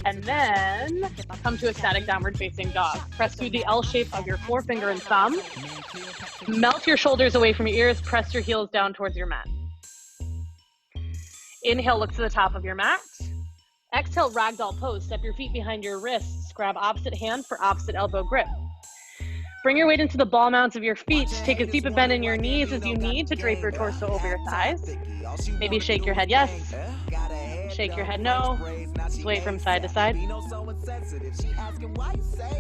And then come to a static downward facing dog. Press through the L shape of your forefinger and thumb. Melt your shoulders away from your ears. Press your heels down towards your mat. Inhale, look to the top of your mat. Exhale, ragdoll pose. Step your feet behind your wrists. Grab opposite hand for opposite elbow grip. Bring your weight into the ball mounds of your feet. Take as deep a bend in your knees as you need to drape your torso over your thighs. Maybe shake your head yes. Shake your head no. Sway from side to side.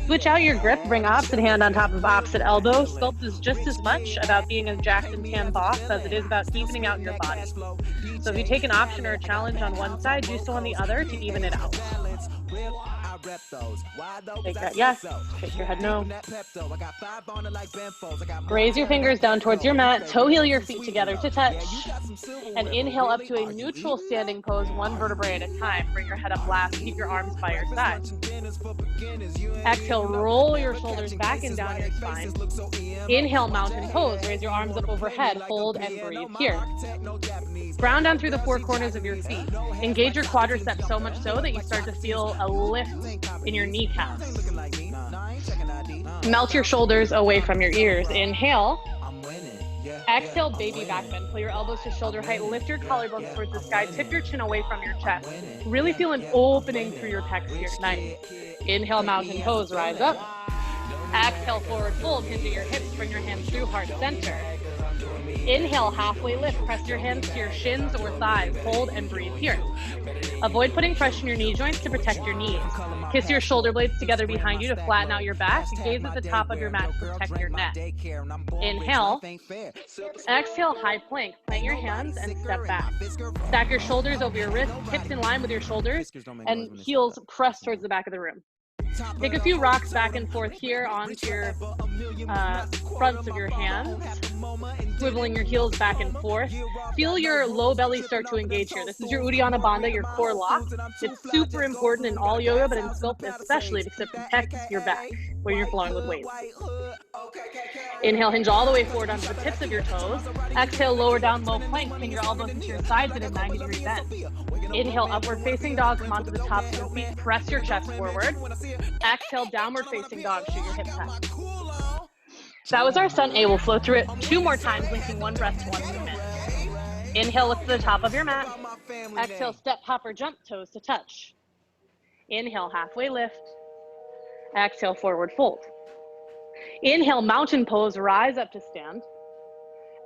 Switch out your grip. Bring opposite hand on top of opposite elbow. Sculpt is just as much about being a jacked and tan boss as it is about evening out your body. So if you take an option or a challenge on one side, do so on the other to even it out. Shake that yes, shake your head no. Raise your fingers down towards your mat, toe heel your feet together to touch, and inhale up to a neutral standing pose, one vertebrae at a time. Bring your head up last, keep your arms by your side. Exhale, roll your shoulders back and down your spine. Inhale, mountain pose, raise your arms up overhead, hold and breathe here. Ground down through the four corners of your feet. Engage your quadriceps so much so that you start to feel a lift in your kneecaps. Melt your shoulders away from your ears. Inhale. Exhale, baby back bend. Pull your elbows to shoulder height. Lift your collarbones towards the sky. Tip your chin away from your chest. Really feel an opening through your pecs here. Nice. Inhale, mountain pose. Rise up. Exhale, forward fold. Hinge at your hips. Bring your hands through heart center. Inhale, halfway lift. Press your hands to your shins or thighs. Hold and breathe here. Avoid putting pressure on your knee joints to protect your knees. Kiss your shoulder blades together behind you to flatten out your back. Gaze at the top of your mat to protect your neck. Inhale. Exhale, high plank. Plant your hands and step back. Stack your shoulders over your wrists, hips in line with your shoulders, and heels press towards the back of the room. Take a few rocks back and forth here onto your fronts of your hands, swiveling your heels back and forth. Feel your low belly start to engage here. This is your Uddiyana Bandha, your core lock. It's super important in all yoga, but in Sculpt especially because it protects your back when you're flowing with weight. Inhale, hinge all the way forward onto the tips of your toes. Exhale, lower down, low plank. Bring your elbows into your sides in a 90-degree bend. Inhale, upward facing dog. Come onto the tops of your feet. Press your chest forward. Exhale, downward facing dog. Shoot your hips high. That was our Sun A. We'll flow through it 2 more times, linking one breath to 1 movement. Inhale, look to the top of your mat. Exhale, step, hop, or jump, toes to touch. Inhale, halfway lift. Exhale, forward fold. Inhale, mountain pose, rise up to stand.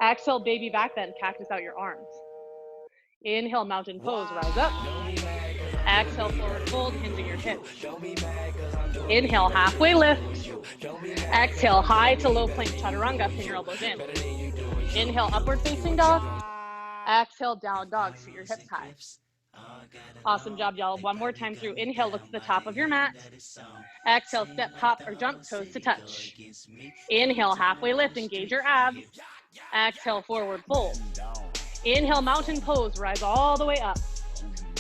Exhale, baby back bend, cactus out your arms. Inhale, mountain pose, rise up. Exhale, forward fold, hinging your hips. Inhale, halfway lift. Exhale, high to low plank chaturanga, pin your elbows in. Inhale, upward facing dog. Exhale, down dog, shoot your hips high. Awesome job, y'all. One more time through. Inhale, look to the top of your mat. Exhale, step, hop, or jump, toes to touch. Inhale, halfway lift, engage your abs. Exhale, forward fold. Inhale, mountain pose, rise all the way up.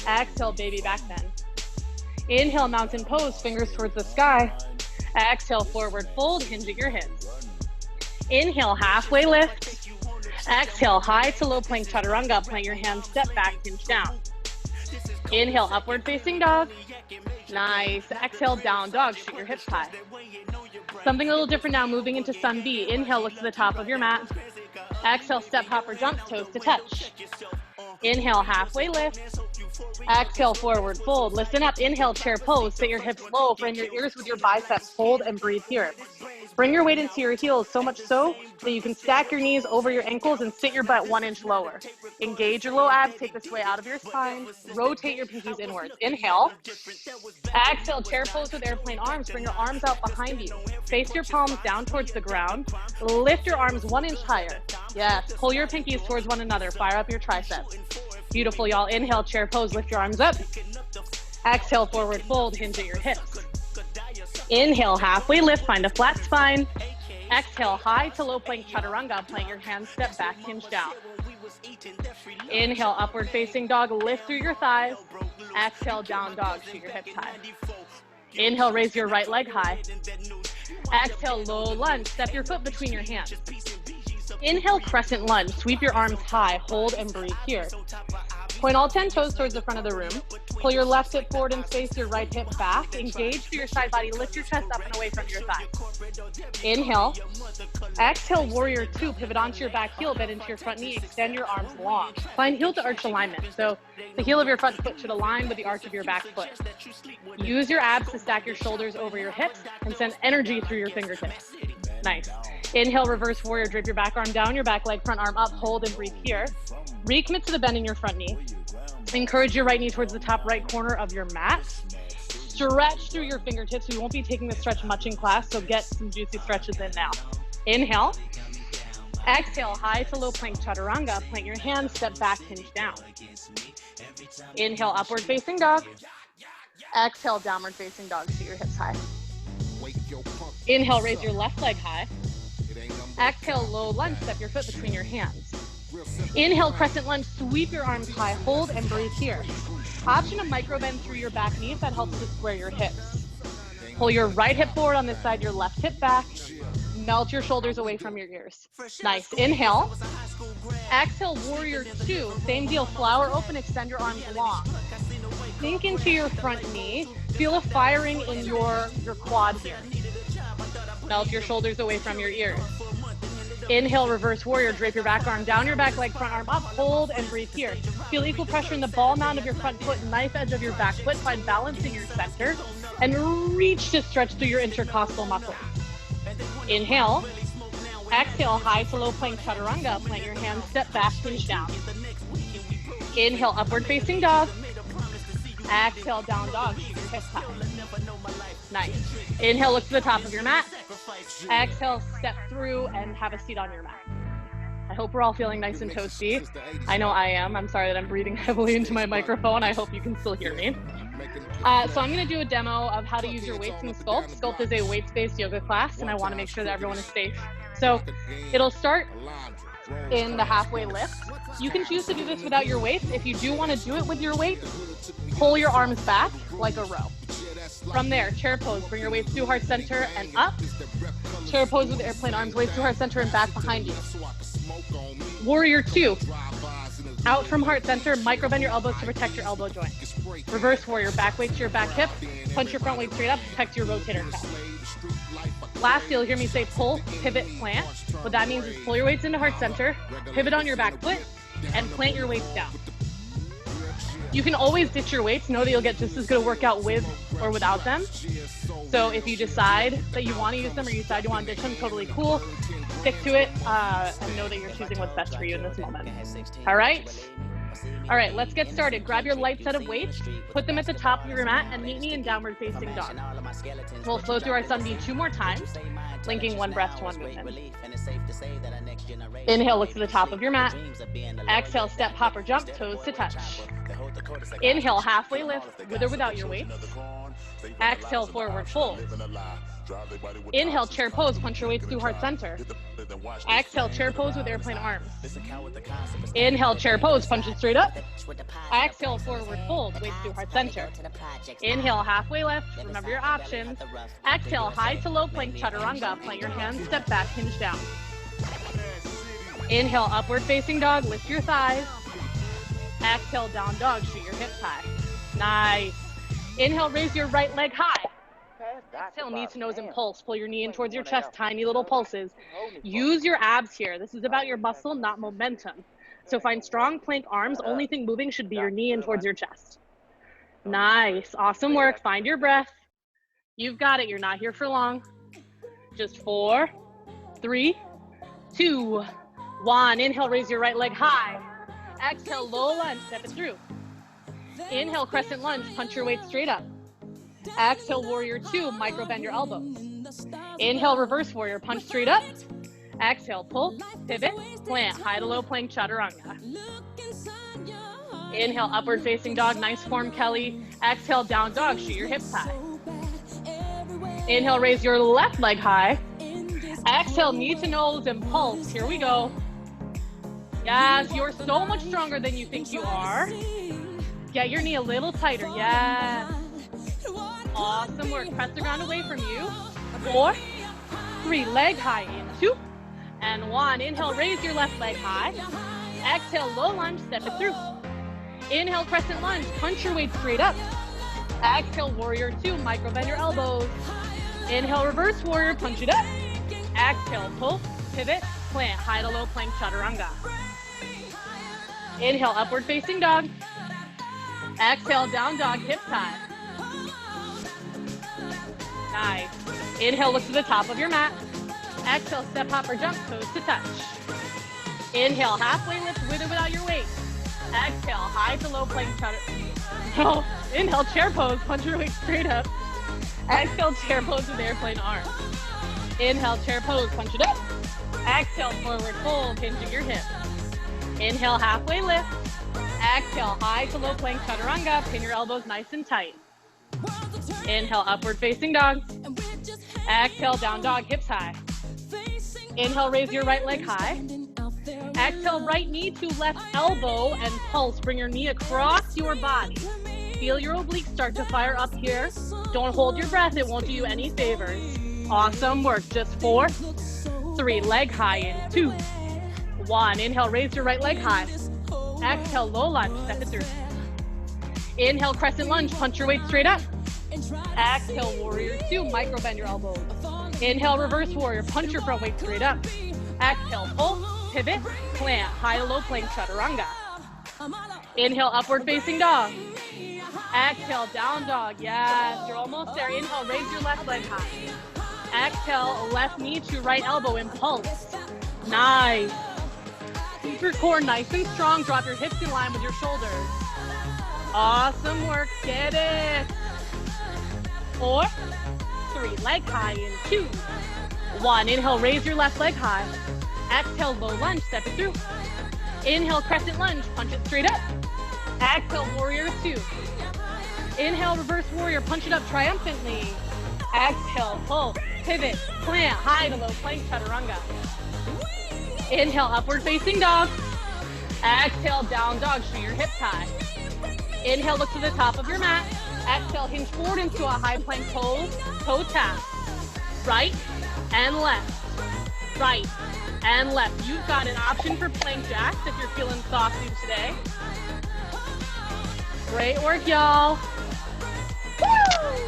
Exhale, baby back bend. Inhale, mountain pose, fingers towards the sky. Exhale, forward fold, hinge at your hips. Inhale, halfway lift. Exhale, high to low plank chaturanga. Plant your hands, step back, hinge down. Inhale, upward facing dog. Nice. Exhale, down dog. Shoot your hips high. Something a little different now, moving into Sun B. Inhale, look to the top of your mat. Exhale, step, hop, or jump, toes to touch. Inhale, halfway lift. Exhale, forward fold. Listen up. Inhale, chair pose. Sit your hips low. Frame your ears with your biceps. Hold and breathe here. Bring your weight into your heels, so much so that you can stack your knees over your ankles and sit your butt 1 inch lower. Engage your low abs, take this way out of your spine. Rotate your pinkies inwards. Inhale. Exhale, chair pose with airplane arms. Bring your arms out behind you. Face your palms down towards the ground. Lift your arms 1 inch higher. Yes, pull your pinkies towards one another. Fire up your triceps. Beautiful, y'all. Inhale, chair pose. Lift your arms up. Exhale, forward fold. Hinge at your hips. Inhale, halfway lift, find a flat spine. Exhale, high to low plank chaturanga. Plant your hands, step back, hinge down. Inhale, upward facing dog, lift through your thighs. Exhale, down dog, shoot your hips high. Inhale, raise your right leg high. Exhale, low lunge, step your foot between your hands. Inhale, crescent lunge, sweep your arms high, hold and breathe here. Point all 10 toes towards the front of the room. Pull your left hip forward and space your right hip back. Engage through your side body. Lift your chest up and away from your thighs. Inhale. Exhale, warrior two. Pivot onto your back heel, bend into your front knee. Extend your arms long. Find heel to arch alignment. So the heel of your front foot should align with the arch of your back foot. Use your abs to stack your shoulders over your hips and send energy through your fingertips. Nice. Inhale, reverse warrior. Drape your back arm down, your back leg, front arm up. Hold and breathe here. Recommit to the bend in your front knee. Encourage your right knee towards the top right corner of your mat. Stretch through your fingertips. We won't be taking this stretch much in class, so get some juicy stretches in now. Inhale. Exhale, high to low plank chaturanga. Plant your hands, step back, hinge down. Inhale, upward facing dog. Exhale, downward facing dog. Seat your hips high. Inhale, raise your left leg high. Exhale, low lunge. Step your foot between your hands. Inhale, crescent lunge. Sweep your arms high. Hold and breathe here. Option a micro bend through your back knee if that helps to square your hips. Pull your right hip forward on this side, your left hip back. Melt your shoulders away from your ears. Nice. Inhale. Exhale, warrior two. Same deal. Flower open. Extend your arms long. Sink into your front knee. Feel a firing in your quad here. Melt your shoulders away from your ears. Inhale, reverse warrior. Drape your back arm down, your back leg, front arm up. Hold and breathe here. Feel equal pressure in the ball mound of your front foot, knife edge of your back foot. Find balance in your center and reach to stretch through your intercostal muscles. Inhale. Exhale, high to low plank chaturanga. Plant your hands, step back, hinge down. Inhale, upward facing dog. Exhale, down dog. Shoot your hips high. Nice. Inhale, look to the top of your mat. Exhale, step through and have a seat on your mat. I hope we're all feeling nice and toasty. I know I am. I'm sorry that I'm breathing heavily into my microphone. I hope you can still hear me. So I'm going to do a demo of how to use your weights in Sculpt. Sculpt is a weights-based yoga class, and I want to make sure that everyone is safe. So it'll start in the halfway lift. You can choose to do this without your weights. If you do want to do it with your weights, pull your arms back like a row. From there, chair pose. Bring your weights to heart center and up. Chair pose with airplane arms, weights to heart center and back behind you. Warrior two. Out from heart center, micro bend your elbows to protect your elbow joint. Reverse warrior, back weight to your back hip. Punch your front weight straight up, protect your rotator cuff. Last, you'll hear me say pull, pivot, plant. What that means is pull your weights into heart center, pivot on your back foot, and plant your weights down. You can always ditch your weights. Know that you'll get just as good a workout with or without them. So if you decide that you want to use them or you decide you want to ditch them, totally cool. Stick to it and know that you're choosing what's best for you in this moment. All right? All right, let's get started. Grab your light set of weights, put them at the top of your mat, and meet me in downward facing dog. We'll flow through our sun beam 2 more times, linking one breath to one movement. Inhale, look to the top of your mat. Exhale, step, hop, or jump, toes to touch. Inhale, halfway lift, with or without your weights. Exhale, forward fold. Inhale, chair pose, punch your weights through heart center. Exhale, chair pose with airplane arms. Inhale, chair pose, punch it straight up. Exhale, forward fold, weights through heart center. Inhale, halfway lift, remember your options. Exhale, high to low plank chaturanga, plant your hands, step back, hinge down. Inhale, upward facing dog, lift your thighs. Exhale, down dog, shoot your hips high. Nice. Inhale, raise your right leg high. Exhale, knee to nose and pulse. Pull your knee in towards your chest, tiny little pulses. Use your abs here. This is about your muscle, not momentum. So find strong plank arms. Only thing moving should be your knee in towards your chest. Nice. Awesome work. Find your breath. You've got it. You're not here for long. Just 4, 3, 2, 1. Inhale, raise your right leg high. Exhale, low lunge, step it through. Inhale, crescent lunge, punch your weight straight up. Exhale, warrior two, micro bend your elbows. Inhale, reverse warrior, punch straight up. Exhale, pull, pivot, plant, high to low plank chaturanga. Inhale, upward facing dog, nice form, Kelly. Exhale, down dog, shoot your hips high. Inhale, raise your left leg high. Exhale, knee to nose and pulse. Here we go. Yes, you're so much stronger than you think you are. Get your knee a little tighter. Yes. Awesome work. Press the ground away from you. 4, 3, leg high in 2, and 1. Inhale, raise your left leg high. Exhale, low lunge, step it through. Inhale, crescent lunge, punch your weight straight up. Exhale, warrior two, micro bend your elbows. Inhale, reverse warrior, punch it up. Exhale, pull, pivot, plant, high to low plank chaturanga. Inhale, upward facing dog. Exhale, down dog, hip tie. Nice. Inhale, look to the top of your mat. Exhale, step, hop, or jump, toes to touch. Inhale, halfway lift with or without your weight. Exhale, high to low plank chaturanga. No. Inhale, chair pose, punch your weight straight up. Exhale, chair pose with airplane arms. Inhale, chair pose, punch it up. Exhale, forward fold, hinging your hips. Inhale, halfway lift. Exhale, high to low plank chaturanga, pin your elbows nice and tight. Inhale, upward facing dog. Exhale, down dog, hips high. Inhale, raise your right leg high. Exhale, right knee to left elbow and pulse. Bring your knee across your body. Feel your obliques start to fire up here. Don't hold your breath, it won't do you any favors. Awesome work, just 4, 3, leg high in 2, 1. Inhale, raise your right leg high. Exhale, low lunge, step it through. Inhale, crescent lunge, punch your weight straight up. Exhale, warrior two, micro bend your elbows. Inhale, reverse warrior, punch your front weight straight up. Exhale, pull, pivot, plant, high to low plank chaturanga. Inhale, upward facing dog. Exhale, down dog, yes, you're almost there. Inhale, raise your left leg high. Exhale, left knee to right elbow, impulse. Nice. Keep your core nice and strong, drop your hips in line with your shoulders. Awesome work, get it. 4, 3, leg high in 2, 1. Inhale, raise your left leg high. Exhale, low lunge, step it through. Inhale, crescent lunge, punch it straight up. Exhale, warrior two. Inhale, reverse warrior, punch it up triumphantly. Exhale, pull, pivot, plant, high to low plank chaturanga. Inhale, upward facing dog. Exhale, down dog, shoot your hips high. Inhale, look to the top of your mat. Exhale, hinge forward into a high plank pose, toe tap. Right and left, right and left. You've got an option for plank jacks if you're feeling softy today. Great work, y'all. Woo!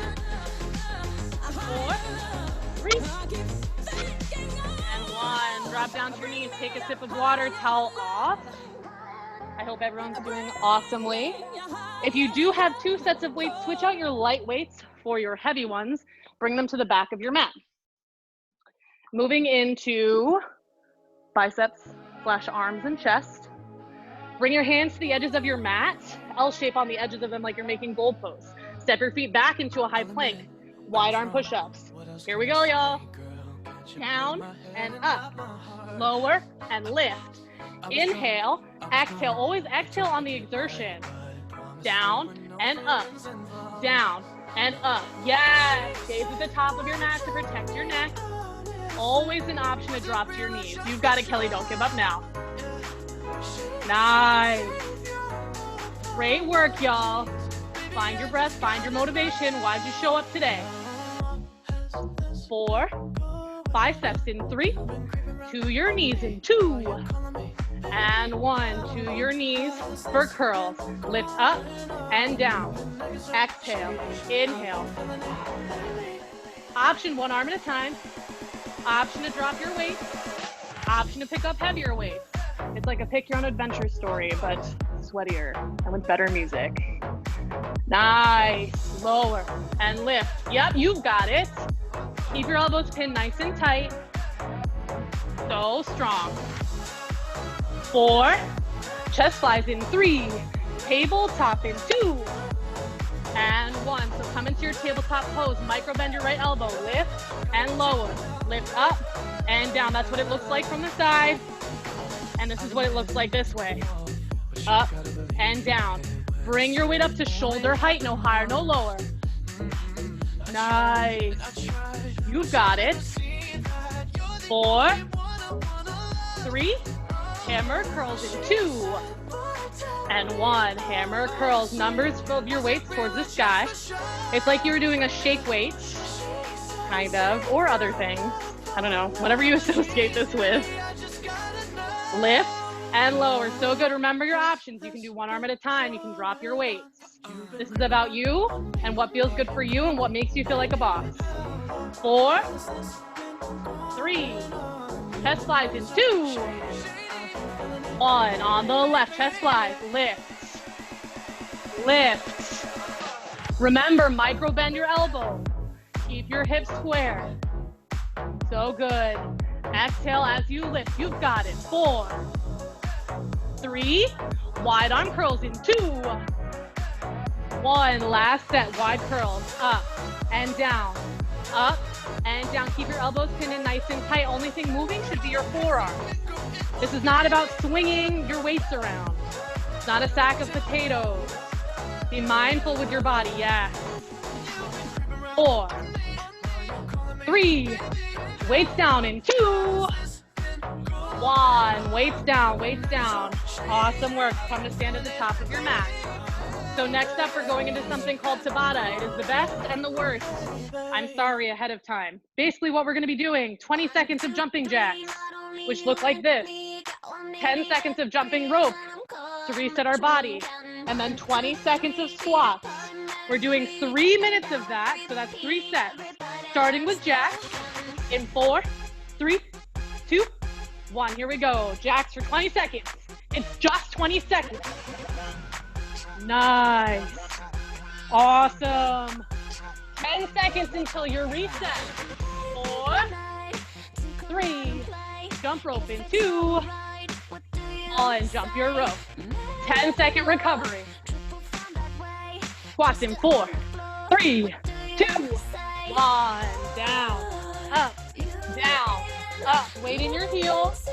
4, 3, and 1. Drop down to your knees, take a sip of water, towel off. I hope everyone's doing awesomely. If you do have 2 sets of weights, switch out your light weights for your heavy ones. Bring them to the back of your mat. Moving into biceps / arms and chest. Bring your hands to the edges of your mat, L shape on the edges of them like you're making goalposts. Step your feet back into a high plank, wide arm push-ups. Here we go, y'all. Down and up, lower and lift. Inhale, exhale, always exhale on the exertion. Down and up, down and up. Yes, gaze at the top of your mat to protect your neck. Always an option to drop to your knees. You've got it, Kelly, don't give up now. Nice. Great work, y'all. Find your breath, find your motivation. Why'd you show up today? 4, 5 steps in 3, to your knees in 2, and 1, to your knees for curls. Lift up and down. Exhale, inhale. Option, 1 arm at a time. Option to drop your weight. Option to pick up heavier weights. It's like a pick your own adventure story, but sweatier and with better music. Nice. Lower and lift. Yep, you've got it. Keep your elbows pinned nice and tight. So strong. 4, chest flies in 3, tabletop in 2, and 1. So come into your tabletop pose, micro bend your right elbow, lift and lower, lift up and down. That's what it looks like from the side, and this is what it looks like this way. Up and down. Bring your weight up to shoulder height, no higher, no lower. Nice. You've got it. 4, 3, hammer curls in 2, and 1. Hammer curls. Numbers of your weights towards the sky. It's like you were doing a shake weight, kind of, or other things. I don't know, whatever you associate this with. Lift and lower. So good. Remember your options. You can do one arm at a time. You can drop your weights. This is about you and what feels good for you and what makes you feel like a boss. 4, 3, chest flies in 2, 1. On the left, chest flies, lift, lift. Remember, micro bend your elbow. Keep your hips square. So good. Exhale as you lift. You've got it. 4, 3, wide arm curls in 2, 1. Last set, wide curls, up and down, up and down. Keep your elbows pinned in nice and tight. Only thing moving should be your forearms. This is not about swinging your weights around. It's not a sack of potatoes. Be mindful with your body, yes. 4, 3, weights down in 2, 1. Weights down, weights down. Awesome work. Come to stand at the top of your mat. So next up, we're going into something called Tabata. It is the best and the worst. I'm sorry ahead of time. Basically what we're gonna be doing, 20 seconds of jumping jacks, which look like this. 10 seconds of jumping rope to reset our body. And then 20 seconds of squats. We're doing 3 minutes of that, so that's 3 sets. Starting with jacks in 4, 3, 2, 1. Here we go. Jacks for 20 seconds. It's just 20 seconds. Nice. Awesome. 10 seconds until you're reset. 4, 3, jump rope in 2, 1, jump your rope. 10-second recovery. Squats in 4, 3, 2, 1. Down, up, down, up. Weight in your heels.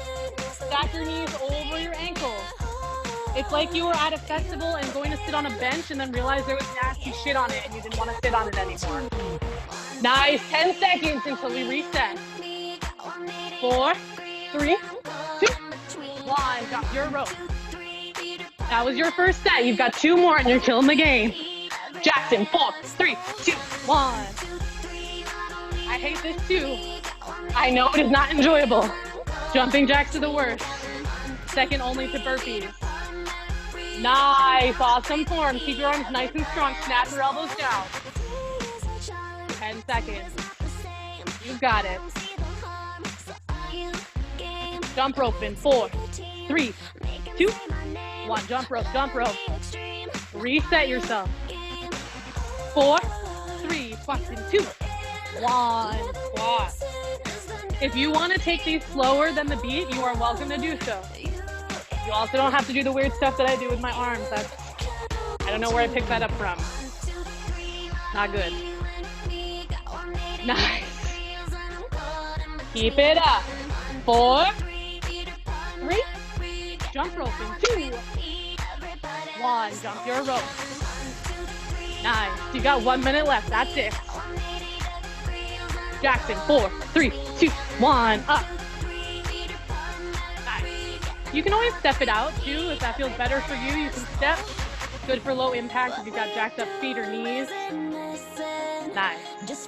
Stack your knees over your ankles. It's like you were at a festival and going to sit on a bench and then realized there was nasty shit on it and you didn't want to sit on it anymore. Nice. 10 seconds until we reset. 4, 3, 2, 1. Drop your rope. That was your first set. You've got 2 more and you're killing the game. Jackson, 4, 3, 2, 1. I hate this too. I know it is not enjoyable. Jumping jacks are the worst. Second only to burpees. Nice, awesome form. Keep your arms nice and strong. Snap your elbows down. 10 seconds. You've got it. Jump rope in 4, 3, 2, 1. Jump rope, jump rope. Reset yourself. 4, 3, squats in 2, 1. Squat. If you want to take these slower than the beat, you are welcome to do so. You also don't have to do the weird stuff that I do with my arms. I don't know where I picked that up from. Not good. Nice. Keep it up. 4, 3, jump rope in 2, 1. Jump your rope. Nice. You got 1 minute left. That's it. Jackson, 4, 3, 2, 1. Up. You can always step it out too. If that feels better for you, you can step. Good for low impact if you've got jacked up feet or knees. Nice.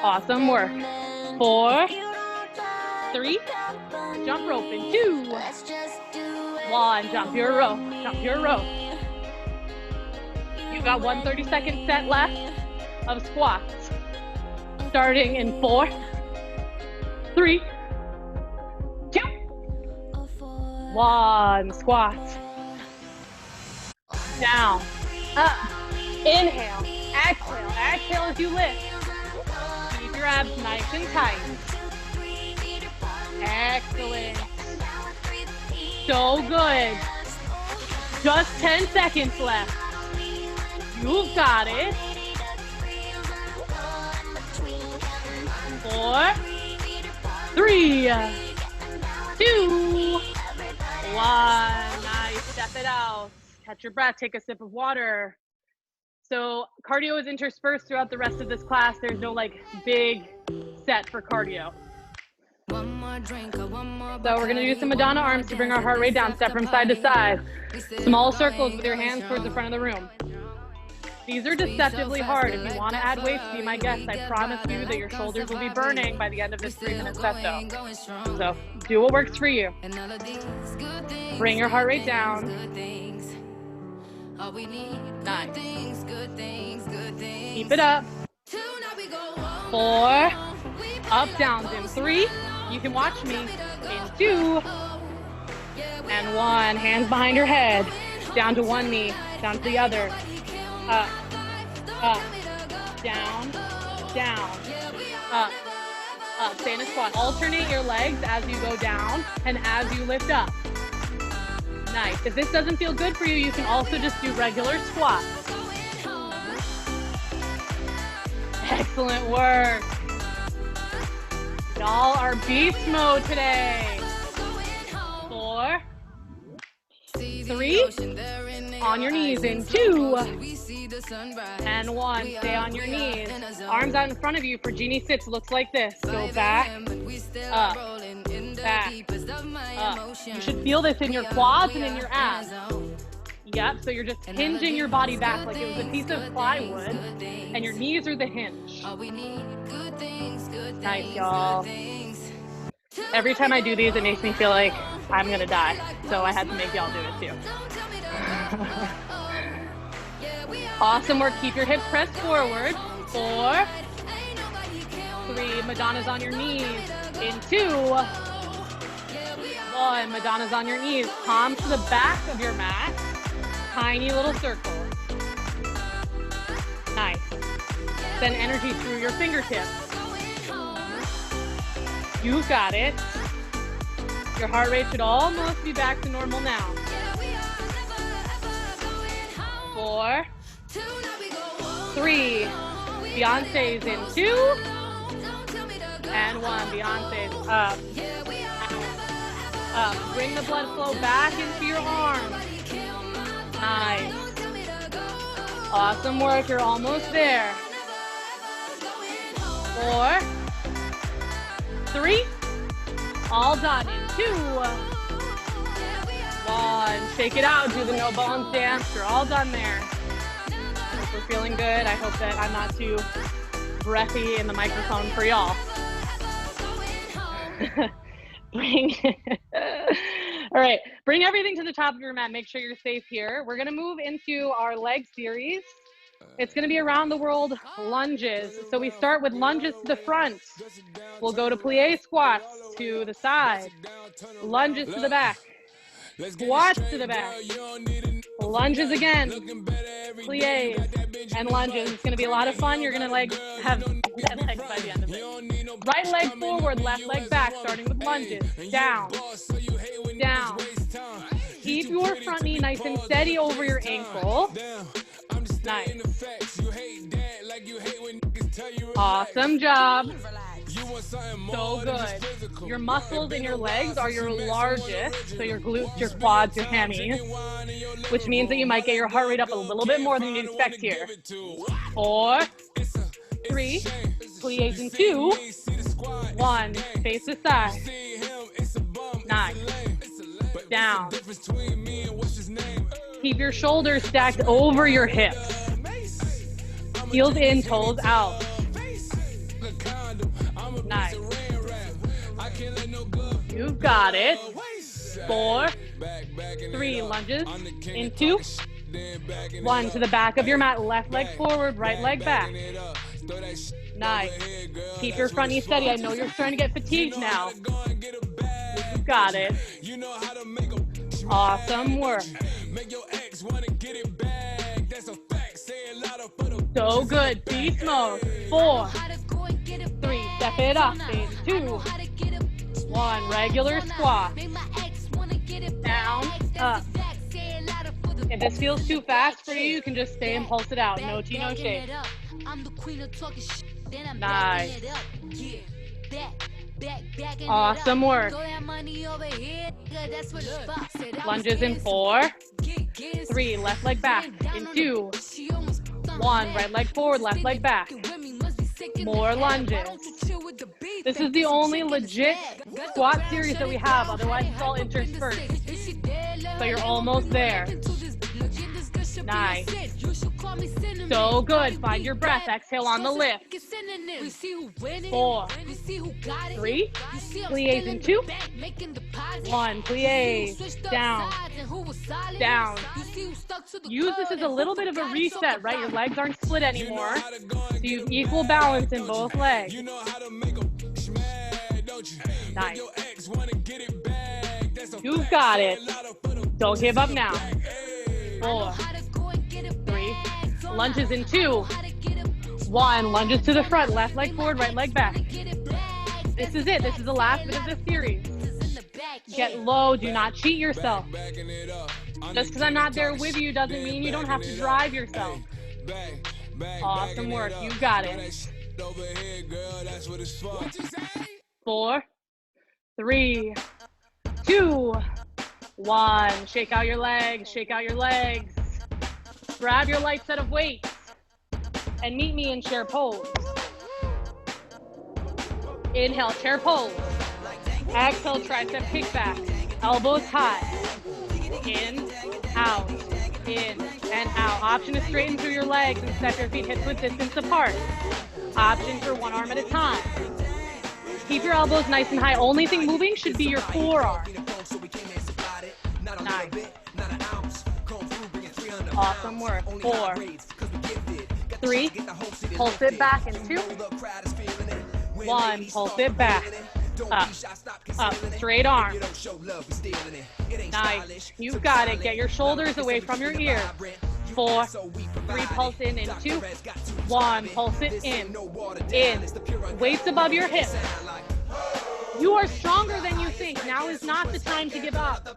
Awesome work. 4, 3, jump rope in 2, 1. Jump your rope. Jump your rope. You've got 1 30-second set left of squats. Starting in 4, 3, 2, 1. Squats. Down, up, inhale, exhale, exhale as you lift. Keep your abs nice and tight. Excellent. So good. Just 10 seconds left. You've got it. 4, 3, 2, 1. Nice. Step it out. Catch your breath. Take a sip of water. So cardio is interspersed throughout the rest of this class. There's no like big set for cardio. So we're going to do some Madonna arms to bring our heart rate down. Step from side to side. Small circles with your hands towards the front of the room. These are deceptively hard. If you want to add weights, be my guest. I promise you that your shoulders will be burning by the end of this 3-minute set though. So do what works for you. Bring your heart rate down. Nice. Keep it up. 4, up, downs in 3. You can watch me in 2, and 1. Hands behind your head. Down to one knee, down to the other. Up, up, down, down, up, up. Stay in a squat. Alternate your legs as you go down and as you lift up. Nice. If this doesn't feel good for you, you can also just do regular squats. Excellent work. Y'all are beast mode today. 4, 3, on your knees in 2, and 1. Stay on your knees. Arms out in front of you for genie sits. Looks like this. Go back, up, back, up. You should feel this in your quads and in your abs. Yep, so you're just hinging your body back like it was a piece of plywood, and your knees are the hinge. Nice, y'all. Every time I do these, it makes me feel like I'm gonna die. So I had to make y'all do it too. Awesome work. Keep your hips pressed forward. 4, 3, Madonna's on your knees. In 2, 1, Madonna's on your knees. Palms to the back of your mat. Tiny little circle. Nice. Send energy through your fingertips. You've got it. Your heart rate should almost be back to normal now. 4, 3, Beyonce's in 2, and 1, Beyonce's up, up. Bring the blood flow back into your arms. Nice. Awesome work, you're almost there. 4, 3, all done in 2, 1. Shake it out, do the no bones dance. You're all done there. If we're feeling good, I hope that I'm not too breathy in the microphone for y'all. All right, bring everything to the top of your mat. Make sure you're safe here. We're gonna move into our leg series. It's gonna be around the world lunges. So we start with lunges to the front. We'll go to plie squats to the side, lunges to the back, squats to the back, lunges again, plies, and lunges. It's gonna be a lot of fun. You're gonna have dead legs by the end of it. Right leg forward, left leg back, starting with lunges. Down, down. Keep your front knee nice and steady over your ankle. Nice. Awesome job. So good. Your muscles in your legs are your largest, so your glutes, your quads, your hammies, which means that you might get your heart rate up a little bit more than you'd expect here. 4, 3, plies in 2, 1, face to side. Nice. Down. Keep your shoulders stacked over your hips. Heels in, toes out. Nice. You've got it. 4, 3, lunges in 2, 1, to the back of your mat. Left leg forward, right leg back. Nice. Keep your front knee steady. I know you're starting to get fatigued now. You've got it. Awesome work. So good. Beast mode. 4, 3, step it up. In 2, 1, regular squat. Down, up. If this feels too fast for you, you can just stay and pulse it out. No tea, no shade. Nice. Awesome work. Lunges in 4, 3, left leg back. In 2, 1, right leg forward, left leg back. More lunges. This is the only legit squat series that we have, otherwise it's all interspersed. So you're almost there. Nice. So good. Find your breath. Exhale on the lift. 4, 3, plies in 2, 1, plies, down, down. Use this as a little bit of a reset, right? Your legs aren't split anymore. So you have equal balance in both legs. Nice. You've got it. Don't give up now. 4, 3, lunges in 2, 1, lunges to the front, left leg forward, right leg back. This is it. This is the last bit of this series. Get low. Do not cheat yourself. Just because I'm not there with you doesn't mean you don't have to drive yourself. Awesome work. You got it. 4, 3, 2, 1. Shake out your legs. Shake out your legs. Grab your light set of weights and meet me in chair pose. Inhale, chair pose. Exhale, tricep kickback. Elbows high. In, out, in, and out. Option to straighten through your legs and step your feet hips width distance apart. Option for one arm at a time. Keep your elbows nice and high. Only thing moving should be your forearm. Nice. Awesome work. 4, 3, pulse it back in 2, 1, pulse it back. Up, up, straight arm. Nice. You've got it. Get your shoulders away from your ears. 4, 3, pulse in 2, 1, pulse it in. Weights above your hips. You are stronger than you think. Now is not the time to give up.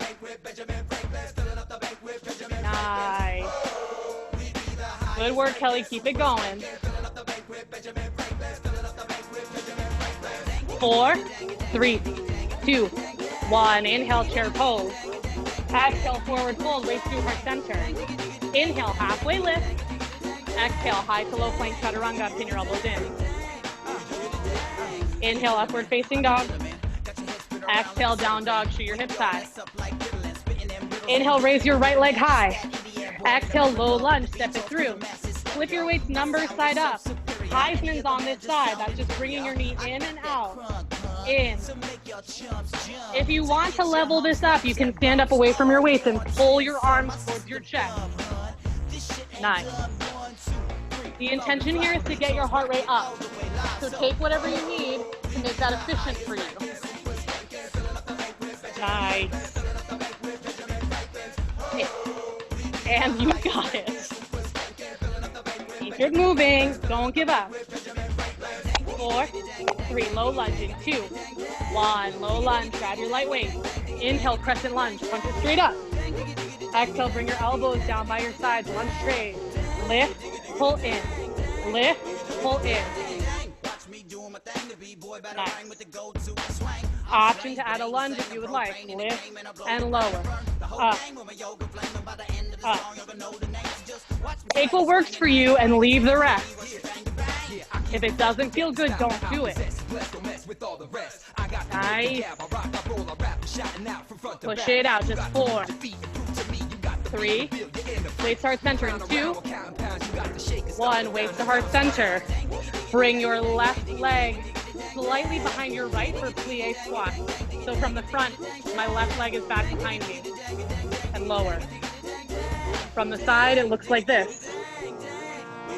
Nice. Good work, Kelly. Keep it going. 4, 3, 2, 1. Inhale, chair pose. Exhale, forward fold, weights through heart center. Inhale, halfway lift. Exhale, high to low plank chaturanga, pin your elbows in. Inhale, upward facing dog. Exhale, down dog, shoot your hips high. Inhale, raise your right leg high. Exhale, low lunge, step it through. Flip your weights numbers side up. Heisman's on this side. That's just bringing your knee in and out. In. If you want to level this up, you can stand up away from your weights and pull your arms towards your chest. Nice. The intention here is to get your heart rate up. So take whatever you need to make that efficient for you. Nice. And you got it. Keep it moving. Don't give up. 4, 3, low lunge in 2, 1, low lunge. Grab your light weight. Inhale, crescent lunge. Punch it straight up. Exhale, bring your elbows down by your sides. Lunchtrays. Lift, pull in. Lift, pull in. Nice. Option to add a lunge if you would like. Lift and lower. Up. Up. Take what works for you and leave the rest. If it doesn't feel good, don't do it. Nice. Push it out. Just 4, 3. Weights heart center in 2, 1. Weights to heart center. Bring your left leg slightly behind your right for plie squat. So from the front, my left leg is back behind me. And lower. From the side, it looks like this.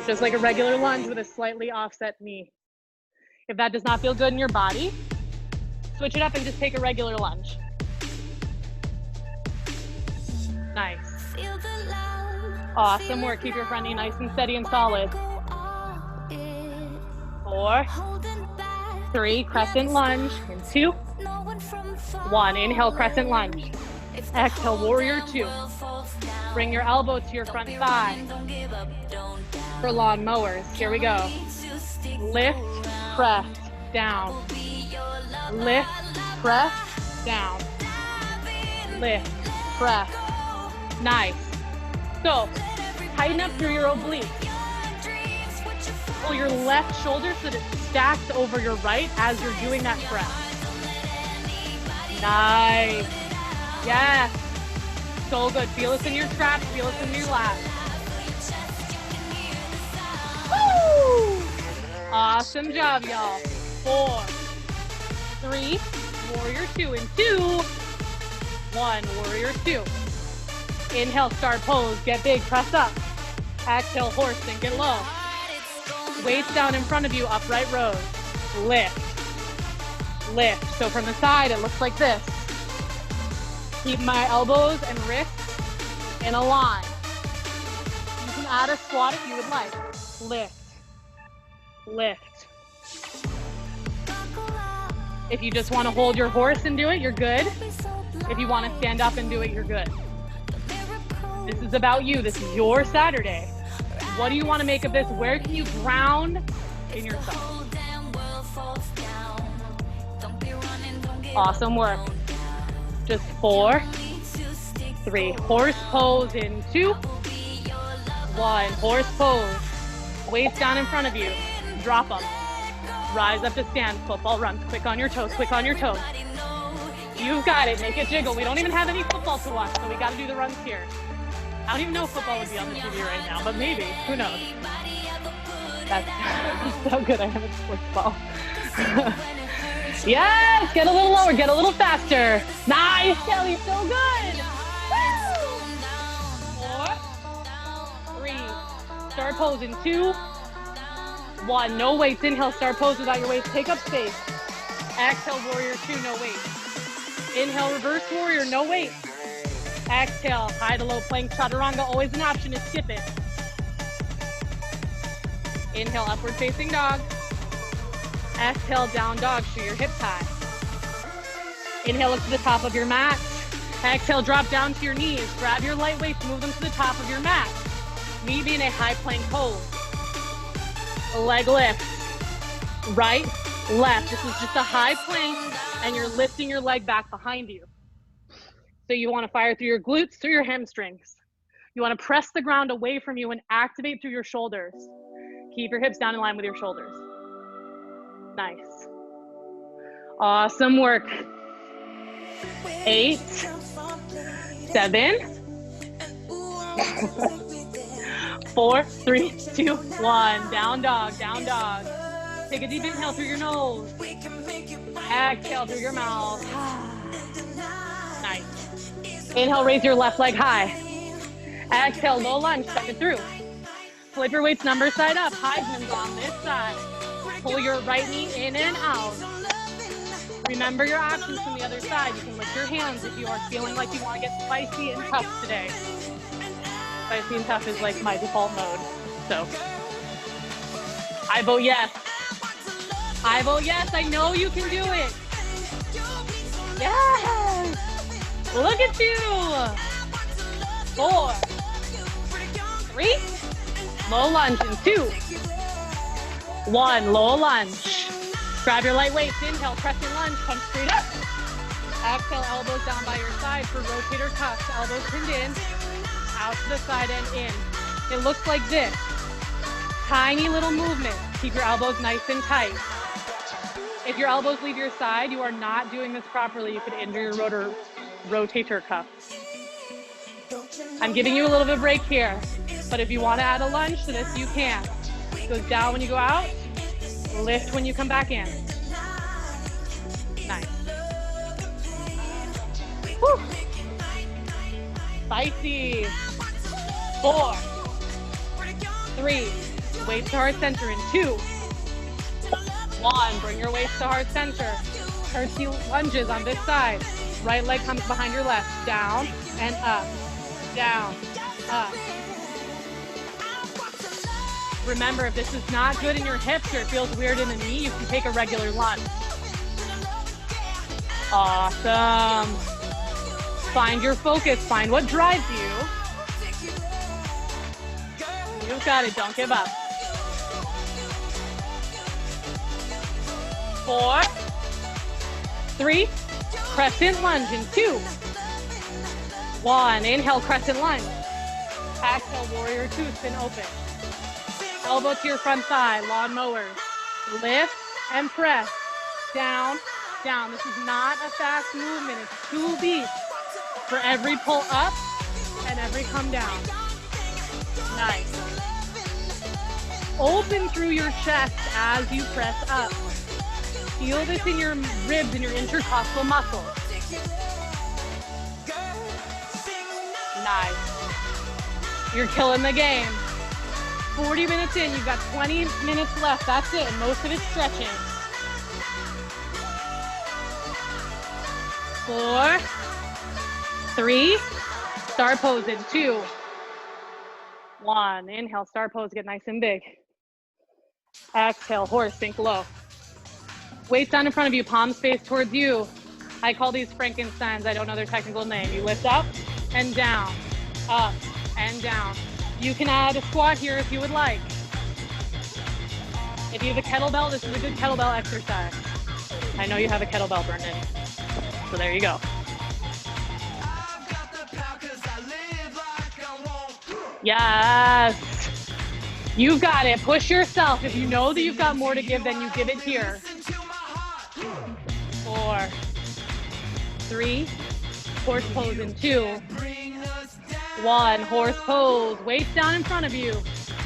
Just like a regular lunge with a slightly offset knee. If that does not feel good in your body, switch it up and just take a regular lunge. Nice. Awesome work. Keep your front knee nice and steady and solid. 4, 3, crescent lunge in 2, 1. Inhale, crescent lunge. Exhale, warrior 2. Bring your elbow to your front thigh for lawn mowers. Here we go. Lift, press, down. Lift, press, down. Lift, press. Nice. So, tighten up through your obliques. Pull your left shoulder so that it stacks over your right as you're doing that press. Nice. Yes. So good. Feel this in your traps. Feel this in your lats. Awesome job, y'all. 4, 3, warrior 2 in 2, 1, warrior 2. Inhale, start pose, get big, press up. Exhale, horse, sink it low. Weights down in front of you, upright rows. Lift, lift. So from the side, it looks like this. Keep my elbows and wrists in a line. You can add a squat if you would like. Lift, lift. If you just want to hold your horse and do it, you're good. If you want to stand up and do it, you're good. This is about you. This is your Saturday. What do you want to make of this? Where can you ground in yourself? Awesome work. Just 4, 3. Horse pose in 2, 1. Horse pose. Weights down in front of you. Drop them. Rise up to stand. Football runs. Quick on your toes. Quick on your toes. You've got it. Make it jiggle. We don't even have any football to watch, so we got to do the runs here. I don't even know if football would be on the TV right now, but maybe. Who knows? That's so good. I have a sports ball. Yes! Get a little lower. Get a little faster. Nice, Kelly. So good. Woo! 4, 3. Start pose in 2, 1. No weights. Inhale, start pose without your weights. Take up space. Exhale, warrior 2, no weights. Inhale, reverse warrior, no weights. Exhale, high to low plank chaturanga, always an option to skip it. Inhale, upward facing dog. Exhale, down dog, shoot your hips high. Inhale, look to the top of your mat. Exhale, drop down to your knees. Grab your light weights, move them to the top of your mat. Me being a high plank pose. Leg lift. Right, left. This is just a high plank and you're lifting your leg back behind you. So you want to fire through your glutes, through your hamstrings. You want to press the ground away from you and activate through your shoulders. Keep your hips down in line with your shoulders. Nice. Awesome work. 8, 7, 4, 3, 2, 1. Down dog, down dog. Take a deep inhale through your nose. Exhale through your mouth. Nice. Inhale, raise your left leg high. Exhale, low lunge, step it through. Flip your weights number side up. Heisman's on this side. Pull your right knee in and out. Remember your options from the other side. You can lift your hands if you are feeling like you want to get spicy and tough today. Spicy and tough is like my default mode. So, I vote yes. I vote yes. I know you can do it. Yes. Look at you. 4, 3. Low lunge in 2, 1. Low lunge. Grab your light weights. Inhale, crescent lunge. Come straight up. Exhale, elbows down by your side for rotator cuffs. Elbows pinned in. Out to the side and in. It looks like this. Tiny little movement. Keep your elbows nice and tight. If your elbows leave your side, you are not doing this properly. You could injure your rotator cuff. I'm giving you a little bit of break here, but if you want to add a lunge to this, you can. It goes down when you go out, lift when you come back in. Nice. Whew. Spicy. 4, 3. Weights to heart center in 2, 1. Bring your weights to heart center. Curtsey lunges on this side. Right leg comes behind your left. Down and up. Down, up. Remember, if this is not good in your hips or it feels weird in the knee, you can take a regular lunge. Awesome. Find your focus. Find what drives you. You've got it. Don't give up. 4, 3. Crescent lunge in 2, 1. Inhale, crescent lunge. Exhale, warrior 2, spin open. Elbow to your front thigh, lawn mowers. Lift and press. Down, down. This is not a fast movement. It's 2 beats for every pull up and every come down. Nice. Open through your chest as you press up. Feel this in your ribs and your intercostal muscles. Nice. You're killing the game. 40 minutes in, you've got 20 minutes left. That's it, and most of it's stretching. 4, 3, star pose in 2, 1. Inhale, star pose, get nice and big. Exhale, horse, sink low. Weights down in front of you, palms face towards you. I call these frankensteins, I don't know their technical name. You lift up and down, up and down. You can add a squat here if you would like. If you have a kettlebell, this is a good kettlebell exercise. I know you have a kettlebell, Brendan. So there you go. Yes. You've got it. Push yourself. If you know that you've got more to give, then you give it here. 4, 3, horse pose in 2, 1, horse pose. Weights down in front of you.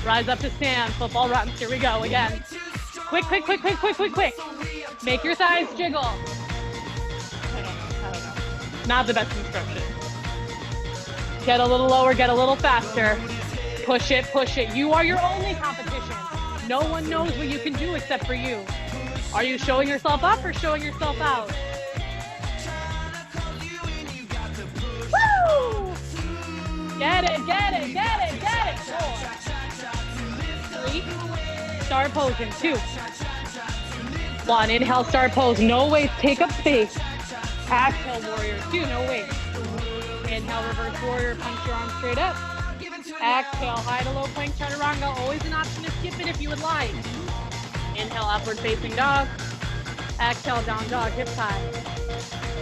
Rise up to stand. Football runs. Here we go again. Quick, quick, quick, quick, quick, quick, quick. Make your thighs jiggle. I don't know. Not the best instruction. Get a little lower, get a little faster. Push it, push it. You are your only competition. No one knows what you can do except for you. Are you showing yourself up or showing yourself out? Woo! Get it, get it, get it, get it. 4, 3, star pose in 2, 1. Inhale, star pose. No weights, take up space. Exhale, warrior 2, no weights. Inhale, reverse warrior, punch your arms straight up. Exhale, high to low plank chaturanga. Always an option to skip it if you would like. Inhale, upward facing dog. Exhale, down dog, hips high.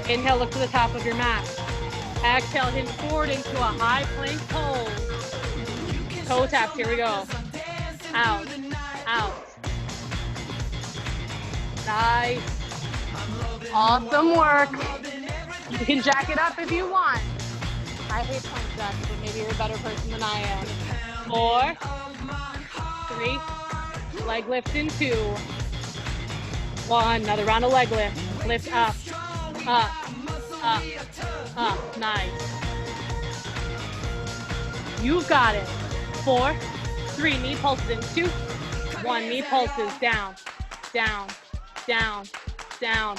Inhale, look to the top of your mat. Exhale, hinge forward into a high plank pose. Toe taps, here we go. Out, out. Nice. Awesome work. You can jack it up if you want. I hate plank jacks, but maybe you're a better person than I am. 4, 3, leg lift in 2, 1. Another round of leg lift. Lift up, up, up, up. Nice. You've got it. 4, 3, knee pulses in 2, 1. Knee pulses down, down, down, down.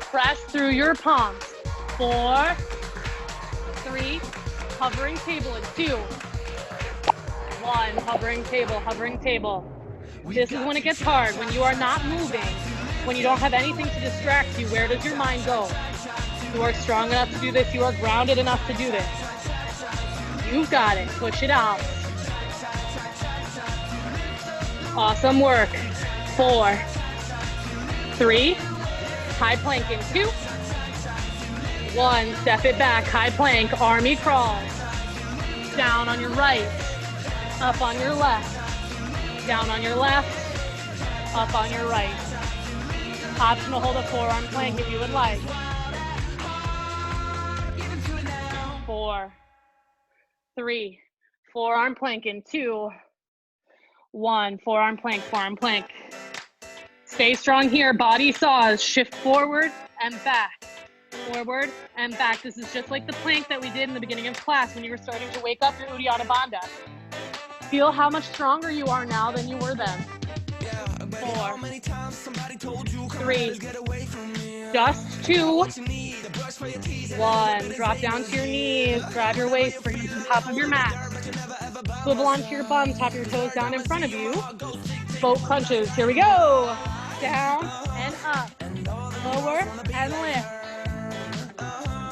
Press through your palms. 4, 3, hovering table in 2, 1, hovering table, hovering table. This is when it gets hard, when you are not moving, when you don't have anything to distract you. Where does your mind go? You are strong enough to do this. You are grounded enough to do this. You've got it. Push it out. Awesome work. 4, 3, high plank in 2, 1, step it back, high plank, army crawl. Down on your right, up on your left, down on your left, up on your right. Optional hold a forearm plank if you would like. 4, 3, forearm plank in 2, 1, forearm plank, forearm plank. Stay strong here, body saws, shift forward and back. Forward and back. This is just like the plank that we did in the beginning of class when you were starting to wake up your Uddiyana Bandha. Feel how much stronger you are now than you were then. 4, 3, just 2, 1. Drop down to your knees, grab your waist, bring it to the top of your mat. Swivel onto your bum, tap your toes down in front of you. Boat crunches, here we go. Down and up, lower and lift.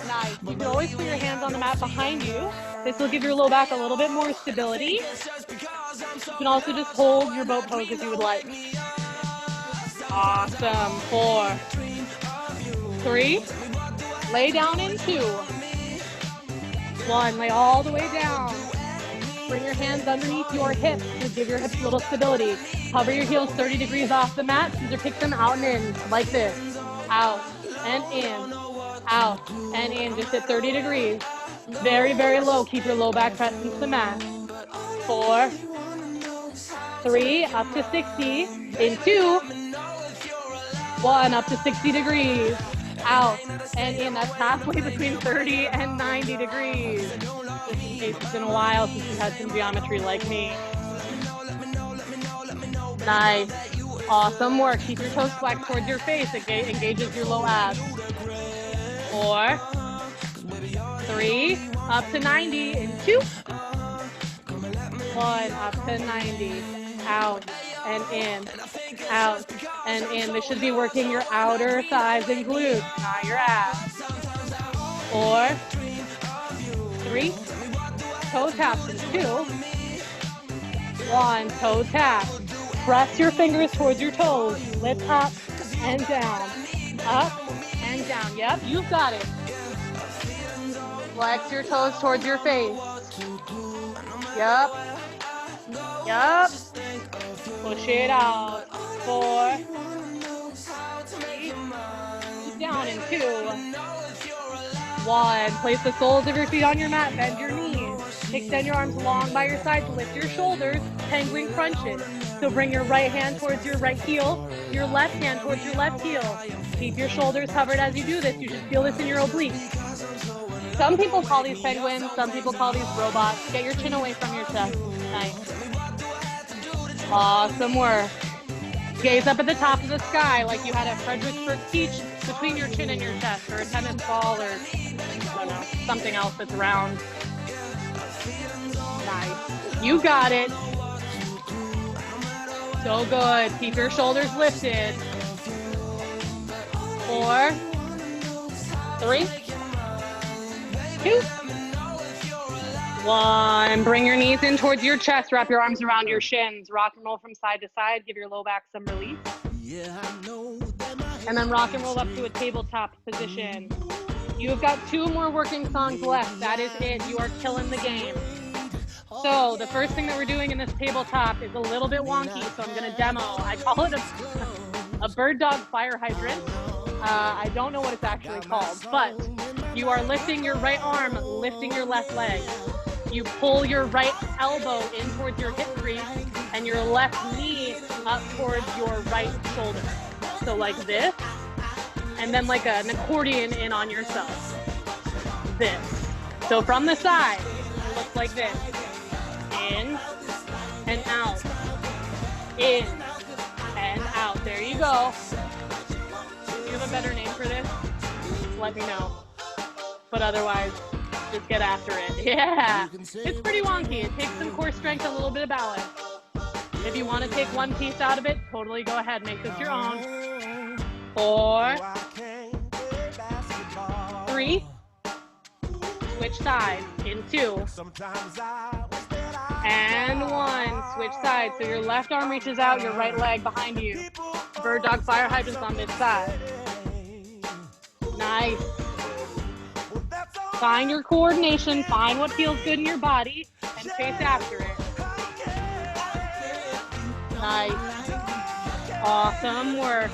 Nice. You can always put your hands on the mat behind you. This will give your low back a little bit more stability. You can also just hold your boat pose if you would like. Awesome. 4, 3, lay down in 2, 1, lay all the way down. Bring your hands underneath your hips to give your hips a little stability. Hover your heels 30 degrees off the mat. Scissor kick them out and in, like this. Out and in, out and in, just at 30 degrees. Very, very low. Keep your low back pressed into the mat. 4, 3, up to 60, in 2, 1, up to 60 degrees, out, and in. That's halfway between 30 and 90 degrees. Just in case it's been a while since you've had some geometry like me. Nice. Awesome work. Keep your toes flexed towards your face. It engages your low abs. 4, 3, up to 90, in 2, 1, up to 90, out and in, out and in. This should be working your outer thighs and glutes, not your abs. 4, 3, toe taps in 2, 1, toe tap. Press your fingers towards your toes, lift up and down, up and down. Yep, you've got it. Flex your toes towards your face. Yep. Yep. Push it out. 4, 3, down in 2, 1. Place the soles of your feet on your mat, bend your knees. Extend your arms long by your sides, lift your shoulders, penguin crunches. So bring your right hand towards your right heel, your left hand towards your left heel. Keep your shoulders covered as you do this. You should feel this in your obliques. Some people call these penguins, some people call these robots. Get your chin away from your chest. Nice. Awesome work. Gaze up at the top of the sky like you had a Fredericksburg peach between your chin and your chest, or a tennis ball, or I don't know, something else that's round. Nice. You got it. So good. Keep your shoulders lifted. 4, 3, 2, 1. Bring your knees in towards your chest. Wrap your arms around your shins. Rock and roll from side to side. Give your low back some relief. And then rock and roll up to a tabletop position. You've got 2 more working songs left. That is it. You are killing the game. So the first thing that we're doing in this tabletop is a little bit wonky, so I'm going to demo. I call it a Bird-dog-fire-hydrant. I don't know what it's actually called, but you are lifting your right arm, lifting your left leg. You pull your right elbow in towards your hip crease and your left knee up towards your right shoulder. So like this, and then like an accordion in on yourself. This. So from the side, it looks like this. In and out, in and out. There you go. If you have a better name for this, let me know. But otherwise, just get after it. Yeah, it's pretty wonky. It takes some core strength, a little bit of balance. If you want to take one piece out of it, totally go ahead, make this your own. 4, 3, switch sides in 2. And 1, switch sides. So your left arm reaches out, your right leg behind you. Bird-dog-fire-hydrants on this side. Nice. Find your coordination, find what feels good in your body, and chase after it. Nice. Awesome work.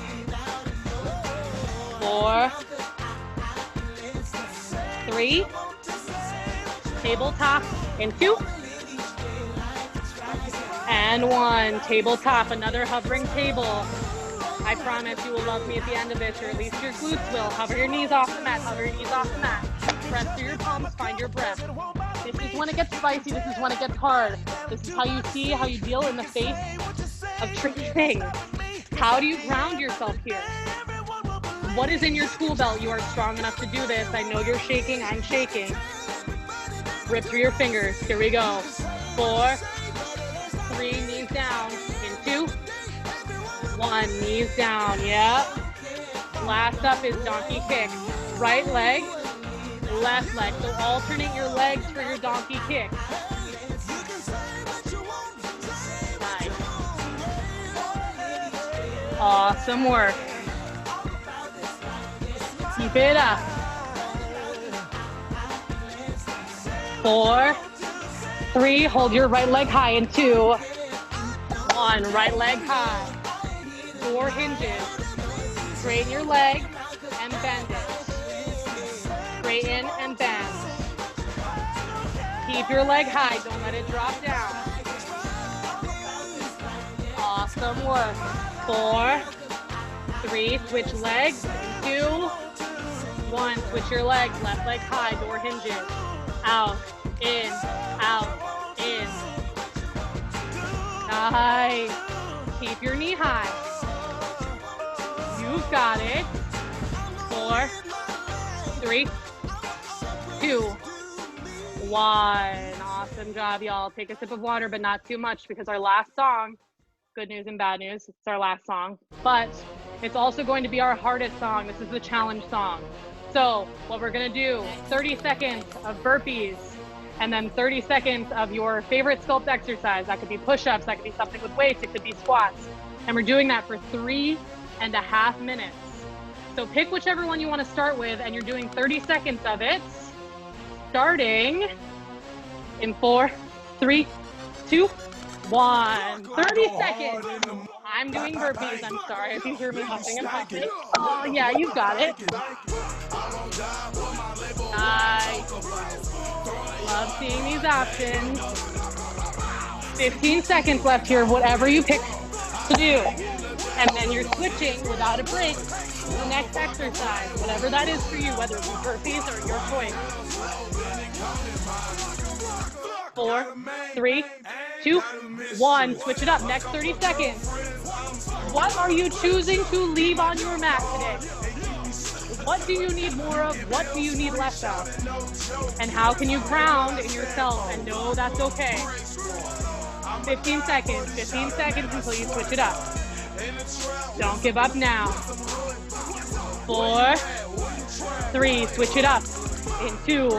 4, 3, tabletop in 2. And 1, tabletop, another hovering table. I promise you will love me at the end of this, or at least your glutes will. Hover your knees off the mat, hover your knees off the mat. Press through your palms, find your breath. This is when it gets spicy, this is when it gets hard. This is how you see how you deal in the face of tricky things. How do you ground yourself here? What is in your tool belt? You are strong enough to do this. I know you're shaking, I'm shaking. Rip through your fingers, here we go. 4, 3, knees down, in 2, 1, knees down, yep. Last up is donkey kick. Right leg, left leg. So alternate your legs for your donkey kick. Nice. Awesome work. Keep it up. 4, 3, hold your right leg high in 2, 1, right leg high. 4 hinges. Straighten your leg and bend it. Straighten and bend. Keep your leg high, don't let it drop down. Awesome work. 4, 3, switch legs. 2, 1, switch your legs. Left leg high, door hinges. Out, in, out, in. Nice. Keep your knee high. You've got it. 4, 3, 2, 1. Awesome job, y'all. Take a sip of water, but not too much, because our last song, good news and bad news, it's our last song, but it's also going to be our hardest song. This is the challenge song. So what we're gonna do, 30 seconds of burpees, and then 30 seconds of your favorite Sculpt exercise. That could be push-ups, that could be something with weights, it could be squats. And we're doing that for 3.5 minutes. So pick whichever one you wanna start with, and you're doing 30 seconds of it, starting in 4, 3, 2, 1. 30 seconds. I'm doing burpees. I'm sorry if you hear me huffing and puffing. Oh yeah, you got it. Nice. Love seeing these options. 15 seconds left here, whatever you pick to do. And then you're switching without a break to the next exercise, whatever that is for you, whether it's burpees or your choice. 4, 3, 2, 1. Switch it up. Next 30 seconds. What are you choosing to leave on your mat today? What do you need more of? What do you need less of? And how can you ground in yourself and know that's okay? 15 seconds. 15 seconds until you switch it up. Don't give up now. 4, 3, switch it up. In 2,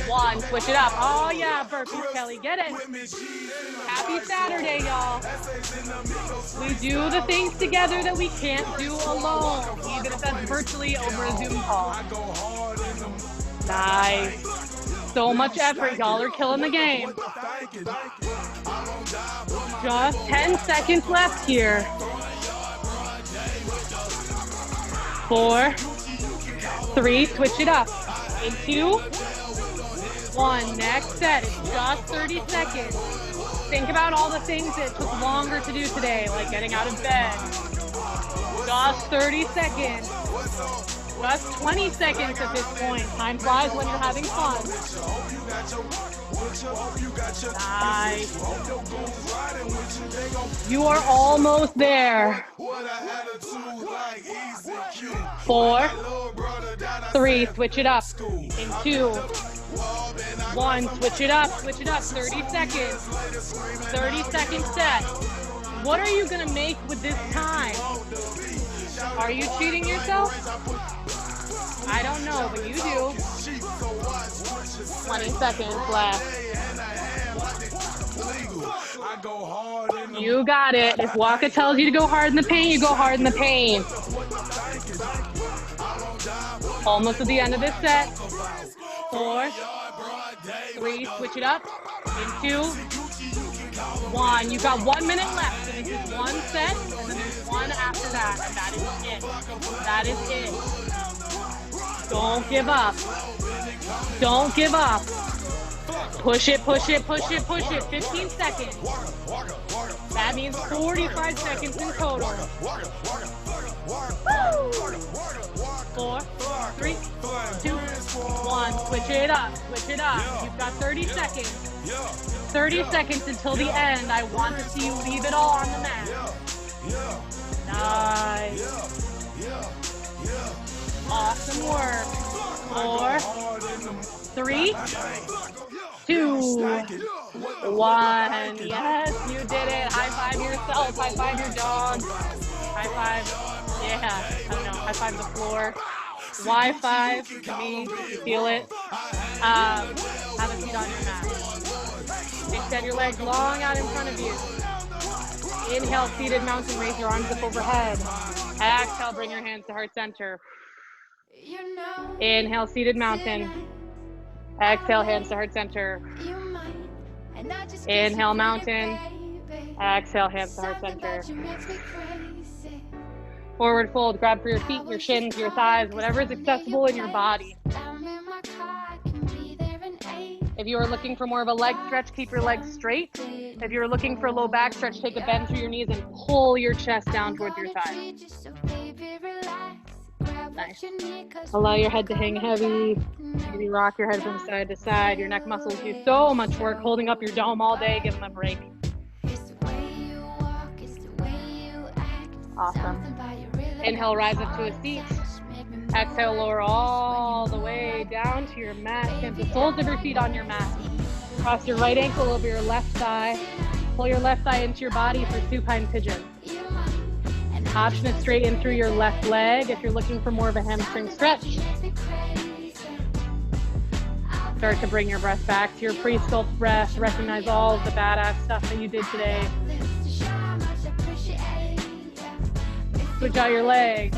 1, switch it up. Oh yeah, burpees, Kelly, get it. Happy Saturday, y'all. We do the things together that we can't do alone, even if that's virtually over a Zoom call. Nice. So much effort, y'all are killing the game. Just 10 seconds left here. 4, 3, switch it up. In 2, 1, next set. It's just 30 seconds. Think about all the things that took longer to do today, like getting out of bed. Just 30 seconds. Just 20 seconds at this point. Time flies when you're having fun. Nice. You are almost there. 4, 3, switch it up. In 2, 1, switch it up, 30 seconds. 30-second set. What are you gonna make with this time? Are you cheating yourself? I don't know, but you do. 20 seconds left. You got it. If Waka tells you to go hard in the paint, you go hard in the paint. Almost at the end of this set. 4, 3, switch it up. In 2, 1. You've got 1 minute left. So this is one set, and then there's one after that, and that is it. That is it. Don't give up. Don't give up. Push it, push it, push it, push it. 15 seconds. That means 45 seconds in total. Woo! 4, 3, 2, 1. Switch it up, switch it up. You've got 30 seconds. 30 seconds until the end. I want to see you leave it all on the mat. Nice. Awesome work. 4, 3, 2, 1. Yes, you did it. High five yourself. High five your dog. High five. Yeah, I don't know. High five the floor. Wi-Fi, me, feel it. Have a seat on your mat. Extend your legs long out in front of you. Inhale, seated mountain, raise your arms up overhead. Exhale, bring your hands to heart center. Inhale, seated mountain. Exhale, hands to heart center. Inhale, mountain. Exhale, hands to heart center. Forward fold, grab for your feet, your shins, your thighs, whatever is accessible in your body. If you are looking for more of a leg stretch, keep your legs straight. If you're looking for a low back stretch, take a bend through your knees and pull your chest down towards your thighs. Nice. Allow your head to hang heavy. Maybe rock your head from side to side. Your neck muscles do so much work holding up your dome all day. Give them a break. Awesome. Inhale, rise up to a seat. Exhale, lower all the way down to your mat. Plant the soles of your feet on your mat. Cross your right ankle over your left thigh. Pull your left thigh into your body for supine pigeon. Option it straight in through your left leg if you're looking for more of a hamstring stretch. Start to bring your breath back to your pre-sculpt breath. Recognize all of the badass stuff that you did today. Switch out your legs.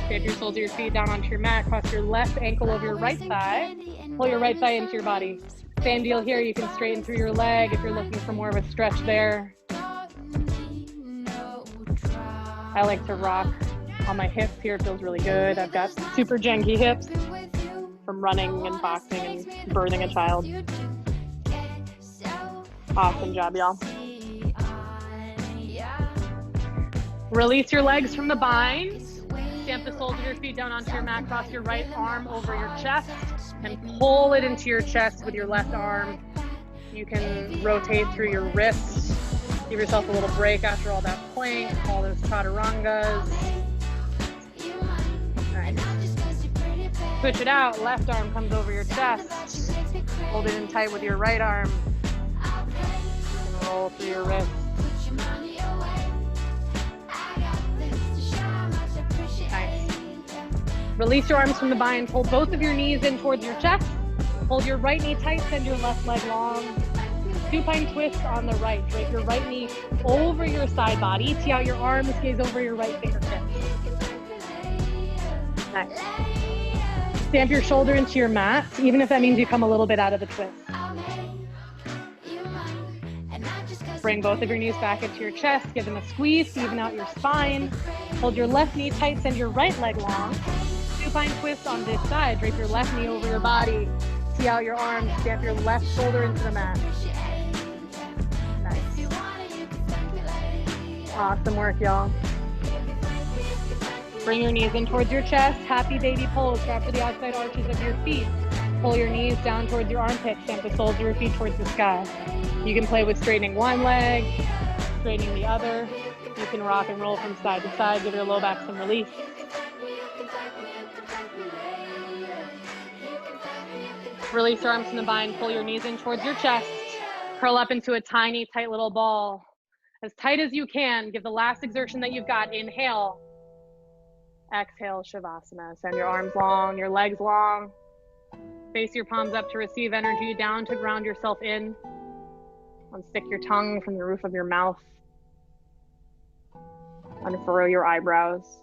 Get your soles of your feet down onto your mat. Cross your left ankle over your right thigh. Pull your right thigh into your body. Same deal here. You can straighten through your leg if you're looking for more of a stretch there. I like to rock on my hips here. It feels really good. I've got super janky hips from running and boxing and birthing a child. Awesome job, y'all. Release your legs from the binds. Stamp the soles of your feet down onto your mat. Cross your right arm over your chest and pull it into your chest with your left arm. You can rotate through your wrists. Give yourself a little break after all that plank, all those chaturangas. Nice. Switch it out. Left arm comes over your chest. Hold it in tight with your right arm. And roll through your wrists. Nice. Release your arms from the bind. Hold both of your knees in towards your chest. Hold your right knee tight. Send your left leg long. Supine twist on the right. Drape your right knee over your side body. Tee out your arms, gaze over your right fingertips. Nice. Stamp your shoulder into your mat, even if that means you come a little bit out of the twist. Bring both of your knees back into your chest. Give them a squeeze, even out your spine. Hold your left knee tight, send your right leg long. Supine twist on this side. Drape your left knee over your body. Tee out your arms, stamp your left shoulder into the mat. Awesome work, y'all. Bring your knees in towards your chest. Happy baby pose. Grab for the outside arches of your feet. Pull your knees down towards your armpits. Stamp the soles of your feet towards the sky. You can play with straightening one leg, straightening the other. You can rock and roll from side to side. Give your low back some relief. Release your arms from the bind. Pull your knees in towards your chest. Curl up into a tiny, tight little ball. As tight as you can. Give the last exertion that you've got. Inhale. Exhale, Shavasana. Send your arms long, your legs long. Face your palms up to receive energy. Down to ground yourself in. Unstick your tongue from the roof of your mouth. Unfurrow your eyebrows.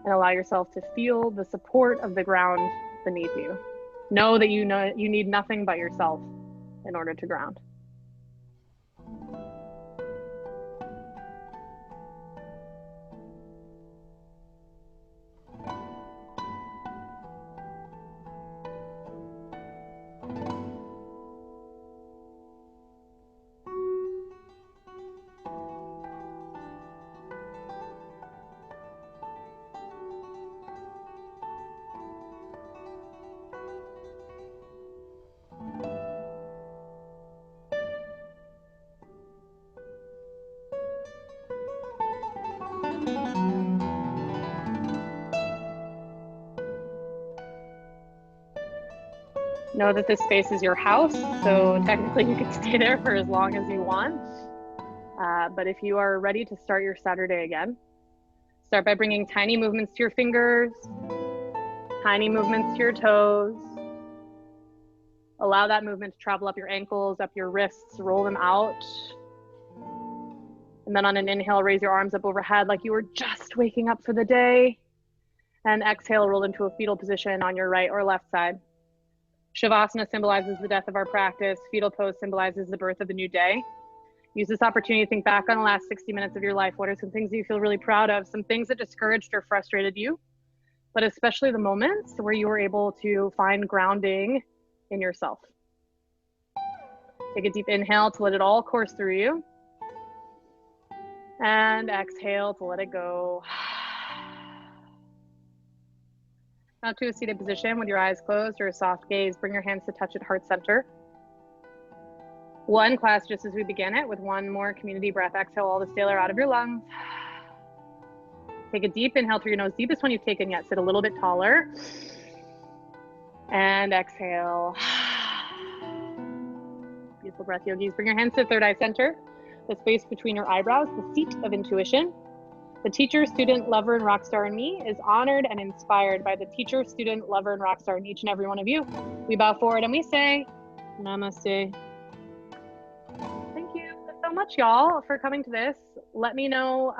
And allow yourself to feel the support of the ground beneath you. Know that you need nothing but yourself in order to ground. Know that this space is your house, so technically you can stay there for as long as you want. But if you are ready to start your Saturday again, start by bringing tiny movements to your fingers, tiny movements to your toes. Allow that movement to travel up your ankles, up your wrists, roll them out. And then on an inhale, raise your arms up overhead like you were just waking up for the day. And exhale, roll into a fetal position on your right or left side. Shavasana symbolizes the death of our practice. Fetal pose symbolizes the birth of a new day. Use this opportunity to think back on the last 60 minutes of your life. What are some things that you feel really proud of? Some things that discouraged or frustrated you? but especially the moments where you were able to find grounding in yourself. Take a deep inhale to let it all course through you. And exhale to let it go. Now to a seated position with your eyes closed or a soft gaze. Bring your hands to touch at heart center. One class just as we began it with one more community breath. Exhale all the stale air out of your lungs. Take a deep inhale through your nose, deepest one you've taken yet. Sit a little bit taller. And exhale. Beautiful breath, yogis. Bring your hands to third eye center, the space between your eyebrows, the seat of intuition. The teacher, student, lover, and rock star in me is honored and inspired by the teacher, student, lover, and rock star in each and every one of you. We bow forward and we say, namaste. Thank you so much, y'all, for coming to this. Let me know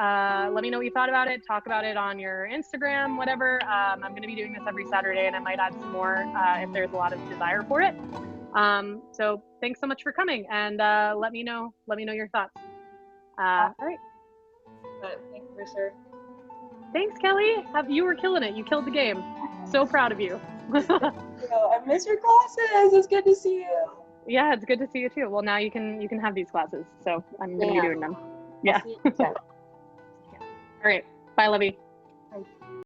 what you thought about it. Talk about it on your Instagram, whatever. I'm going to be doing this every Saturday, and I might add some more if there's a lot of desire for it. So thanks so much for coming, and let me know your thoughts. All right. Thanks for sure. Thanks, Kelly. You were killing it. You killed the game. So proud of you. I miss your classes. It's good to see you. Yeah, it's good to see you too. Well, now you can have these classes, so I'm gonna be doing them. Yeah. Yeah. All right. Bye, Lovey. Bye.